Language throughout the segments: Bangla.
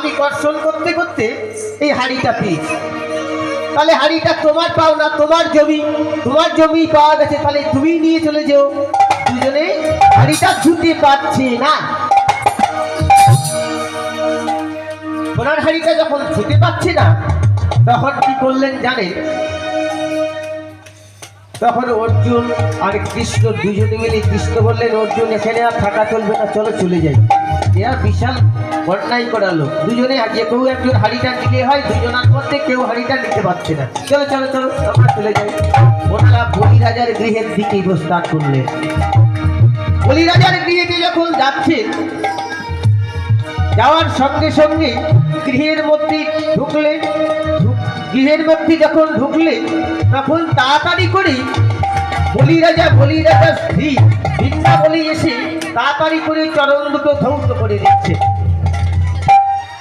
আমি কর্ষণ করতে করতে এই হাড়িটা পেয়েছি। তাহলে হাড়িটা তোমার পাও না, তোমার জমি পাওয়া গেছে, তাহলে তুমি নিয়ে চলে যাও। দুজনে হাড়িটা ছুটে পাচ্ছে না। সোনার হাড়িটা যখন ছুটে পাচ্ছে না, তখন কি করলেন জানেন? তখন অর্জুন আর কৃষ্ণ দুজনে মিলে, কৃষ্ণ বললেন অর্জুন এখানে আর থাকা চলবে না, চলো চলে যাই। এরা বিশাল অন্যায় করালো। দুজনে যে কেউ একজন হাড়িটা নিলে হয়, দুজনের মধ্যে কেউ হাড়িটা নিতে পারছে না। চলো চলো চলো আমরা চলে যাই। ওনারা বলি রাজার গৃহের দিকে প্রস্থান করলেন। বলি রাজার গৃহেতে যখন যাচ্ছে, যাওয়ার সঙ্গে সঙ্গে গৃহের মধ্যে ঢুকলেন। গৃহের মধ্যে যখন ঢুকলেন, তখন তাড়াতাড়ি করে বলি রাজার স্ত্রী বৃন্দাবলী এসে তাড়াতাড়ি করে চরণ দুটো ধৌত করে দিচ্ছে।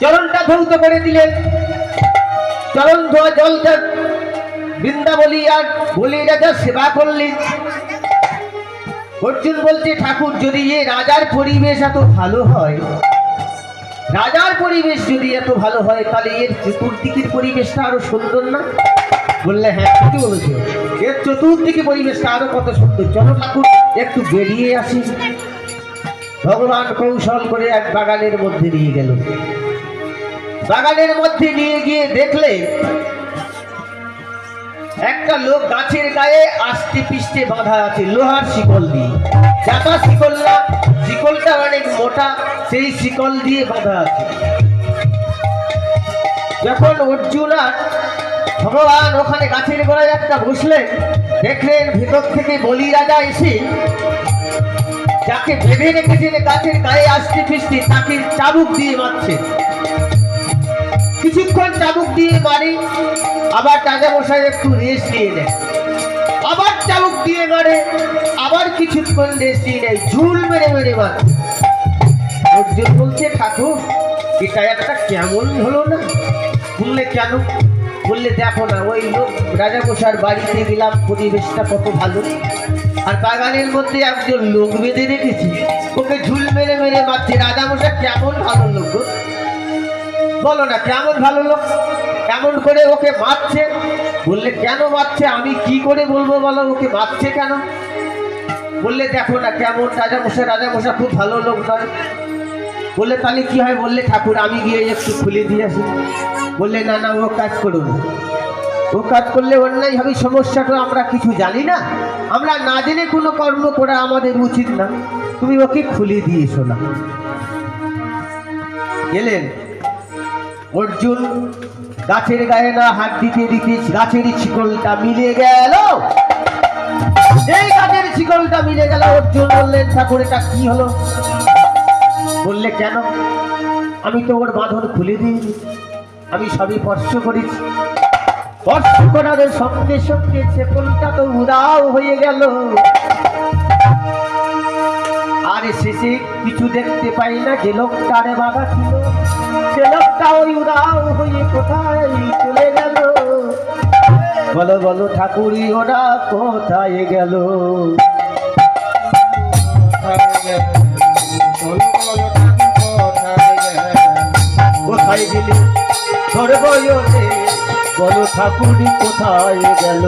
চরণটা ধৌত করে দিলেন। চরণ ধোয়া জলটা বৃন্দাবলী আর বলি রাজা সেবা করলেন। অর্জুন বলছে ঠাকুর, যদি এ রাজার পরিবেশ এত ভালো হয়, রাজার পরিবেশ যদি এত ভালো হয়, তাহলে এর চতুর্দিকের পরিবেশটা আরো সুন্দর না? বললে হ্যাঁ ঠিকই বলেছে, এর চতুর্দিকে পরিবেশটা আরো কত সুন্দর। চলো ঠাকুর একটু বেরিয়ে আসি। ভগবান কৌশল করে এক বাগানের মধ্যে নিয়ে গেল। বাগানের মধ্যে নিয়ে গিয়ে দেখলে একটা লোক গাছের গায়ে আস্তে পিষ্টে বাঁধা আছে লোহার শিকল দিয়ে। চাপা শিকল না, শিকলটা অনেক মোটা, সেই শিকল দিয়ে বাঁধা আছে। যখন অর্জুন আর ভগবান ওখানে গাছের গোড়ায় একটা বসলেন, দেখলেন ভিতর থেকে বলি রাজা এসে যাকে ভেবে রেখেছেন গাছের গায়ে আস্তে পিষ্টে, তাকে চাবুক দিয়ে মারছে। কিছুক্ষণ চাবুক দিয়ে মারে, আবার রাজা মশাই একটু রেস্ট নিয়ে নেয়, আবার চাবুক দিয়ে মারে, আবার কিছুক্ষণ রেস্ট নিয়ে নেয়, ঝুল মেরে মেরে মারে। অর্জুন বলছে ঠাকুর এটা একটা কেমন হলো না? বললে কেন? বললে দেখো না, ওই লোক রাজা মশার বাড়িতে গেলাম, পরিবেশটা কত ভালো, আর বাগানের মধ্যে একজন লোক বেঁধে রেখেছি, ওকে ঝুল মেরে মেরে মারছে। রাজা মশা কেমন ভালো লোক, বলো না কেমন ভালো লোক, এমন করে ওকে মারছে। বললে কেন মারছে? আমি কি করে বলবো বলো, ওকে মারছে কেন? বললে দেখো না কেমন রাজা মশা খুব ভালো লোক নয়। বললে তাহলে কি হয়? বললে ঠাকুর আমি গিয়ে একটু খুলে দিয়ে আসি। বললে না না, ও কাজ করুন, ও কাজ করলে অন্যায় হবে, সমস্যাটা আমরা কিছু জানি না, আমরা না জেনে কোনো কর্ম করা আমাদের উচিত না, তুমি ওকে খুলে দিয়ে শোনা। গেলেন অর্জুন, গাছের গায়ে না হাত দিতে দিতে গাছের শিকলটা মিলে গেল। এই গাছের শিকলটা মিলে গেল। অর্জুন বললেন ঠাকুর এটা কি হলো? বললে কেন? আমি তো ওর বাঁধন খুলে দিইনি, আমি সবই স্পর্শ করেছি। স্পর্শ করার সঙ্গে সঙ্গে শিকলটা তো উদাও হয়ে গেল, আর শেষে কিছু দেখতে পাই না। যে লোকটারে বাধা ছিল, সে লোকটা ওই উদাও হয়ে কোথায় চলে গেল? বলো বলো ঠাকুরি ওরা কোথায় গেল? কোথায় গেলি তোর বয়সে, বলো ঠাকুরি কোথায় গেল?